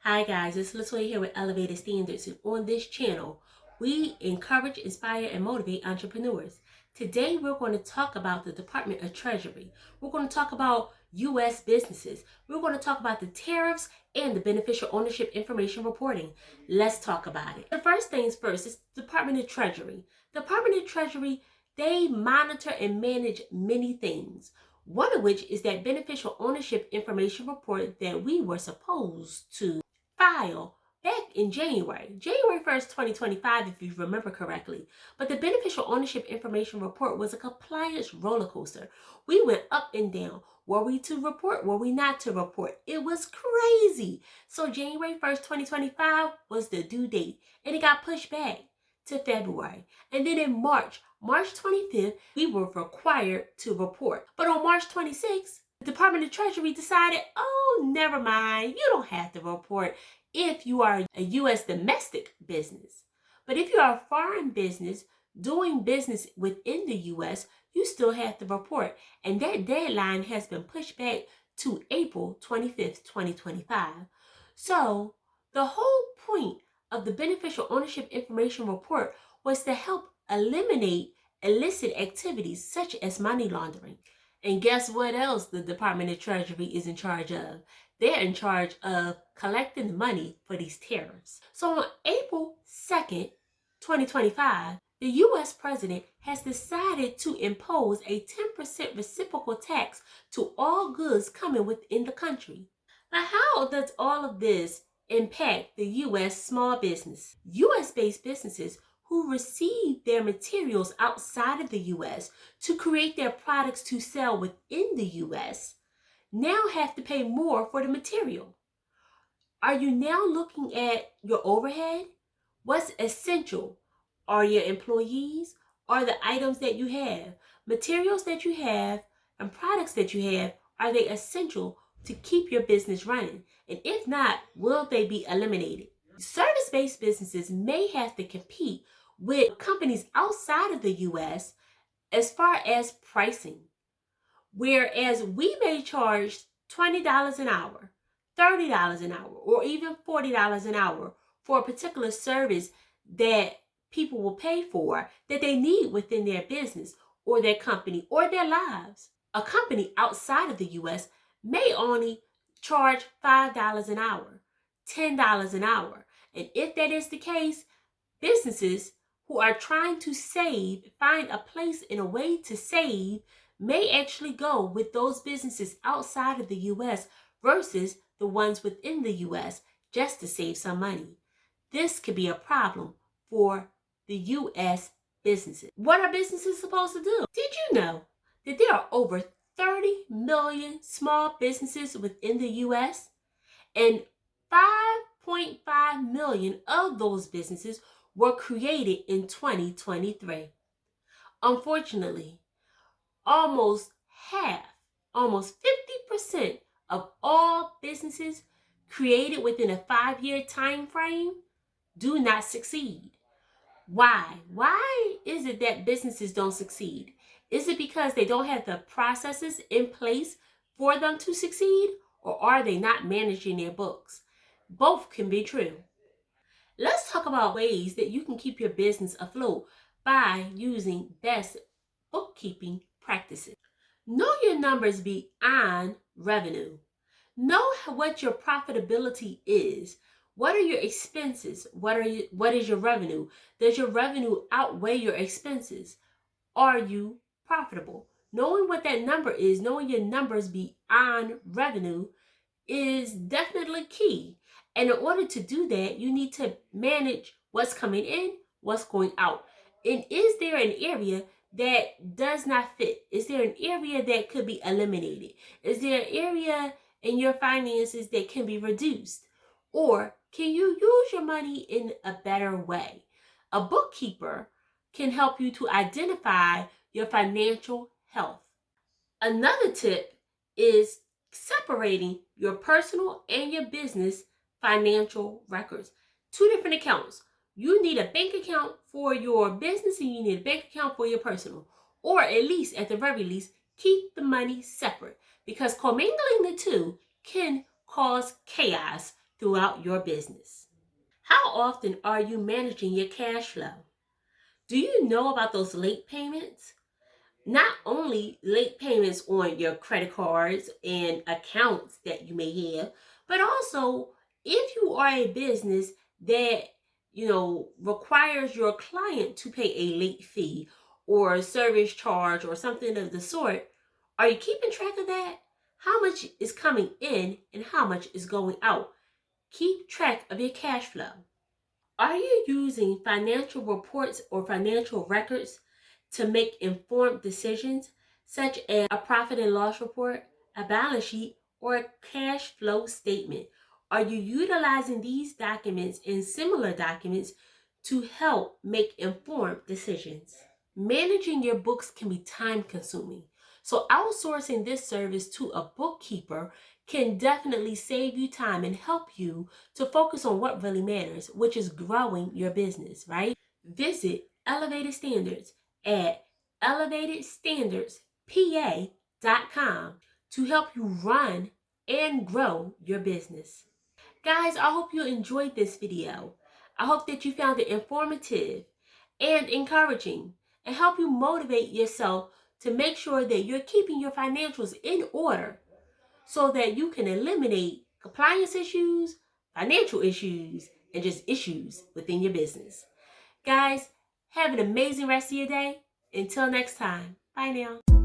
Hi guys, it's Latoya here with Elevated Standards, and on this channel, we encourage, inspire, and motivate entrepreneurs. Today, we're going to talk about the Department of Treasury. We're going to talk about U.S. businesses. We're going to talk about the tariffs and the beneficial ownership information reporting. Let's talk about it. The first things first is the Department of Treasury. The Department of Treasury, they monitor and manage many things. One of which is that beneficial ownership information report that we were supposed to file back in January 1st, 2025, if you remember correctly. But the beneficial ownership information report was a compliance roller coaster. We went up and down. Were we to report? Were we not to report? It was crazy. So January 1st, 2025 was the due date, and it got pushed back to February. And then in March 25th, we were required to report. But on March 26th, the Department of Treasury decided, oh, never mind, you don't have to report if you are a U.S. domestic business. But if you are a foreign business doing business within the U.S., you still have to report. And that deadline has been pushed back to April 25th, 2025. So the whole point of the Beneficial Ownership Information Report was to help eliminate illicit activities such as money laundering. And guess what else the Department of Treasury is in charge of? They're in charge of collecting the money for these tariffs. So on April 2nd, 2025, the U.S. president has decided to impose a 10% reciprocal tax to all goods coming within the country. Now, how does all of this impact the U.S. small business? U.S.-based businesses who receive their materials outside of the U.S. to create their products to sell within the U.S. now have to pay more for the material. Are you now looking at your overhead? What's essential? Are your employees? Are the items that you have, materials that you have, and products that you have, are they essential to keep your business running? And if not, will they be eliminated? Service-based businesses may have to compete with companies outside of the U.S. as far as pricing. Whereas we may charge $20 an hour, $30 an hour, or even $40 an hour for a particular service that people will pay for that they need within their business or their company or their lives. A company outside of the U.S. may only charge $5 an hour, $10 an hour. And if that is the case, businesses who are trying to save, find a place and a way to save, may actually go with those businesses outside of the U.S. versus the ones within the U.S. just to save some money. This could be a problem for the U.S. businesses. What are businesses supposed to do? Did you know that there are over 30 million small businesses within the U.S. and 5.5 million of those businesses were created in 2023? Unfortunately, almost 50% of all businesses created within a 5-year time frame do not succeed. Why? Why is it that businesses don't succeed? Is it because they don't have the processes in place for them to succeed, or are they not managing their books? Both can be true. Let's talk about ways that you can keep your business afloat by using best bookkeeping practices. Know your numbers beyond revenue. Know what your profitability is. What are your expenses? What is your revenue? Does your revenue outweigh your expenses? Are you profitable? Knowing what that number is, knowing your numbers beyond revenue is definitely key. And in order to do that, you need to manage what's coming in, what's going out. And is there an area that does not fit? Is there an area that could be eliminated? Is there an area in your finances that can be reduced? Or can you use your money in a better way? A bookkeeper can help you to identify your financial health. Another tip is separating your personal and your business financial records. Two different accounts. You need a bank account for your business and you need a bank account for your personal. Or at least, at the very least, keep the money separate, because commingling the two can cause chaos throughout your business. How often are you managing your cash flow? Do you know about those late payments? Not only late payments on your credit cards and accounts that you may have, but also if you are a business that requires your client to pay a late fee or a service charge or something of the sort, are you keeping track of that? How much is coming in and how much is going out? Keep track of your cash flow. Are you using financial reports or financial records to make informed decisions, such as a profit and loss report, a balance sheet, or a cash flow statement? Are you utilizing these documents and similar documents to help make informed decisions? Managing your books can be time consuming. So outsourcing this service to a bookkeeper can definitely save you time and help you to focus on what really matters, which is growing your business, right? Visit Elevated Standards at elevatedstandardspa.com to help you run and grow your business. Guys, I hope you enjoyed this video. I hope that you found it informative and encouraging and help you motivate yourself to make sure that you're keeping your financials in order so that you can eliminate compliance issues, financial issues, and just issues within your business. Guys, have an amazing rest of your day. Until next time, bye now.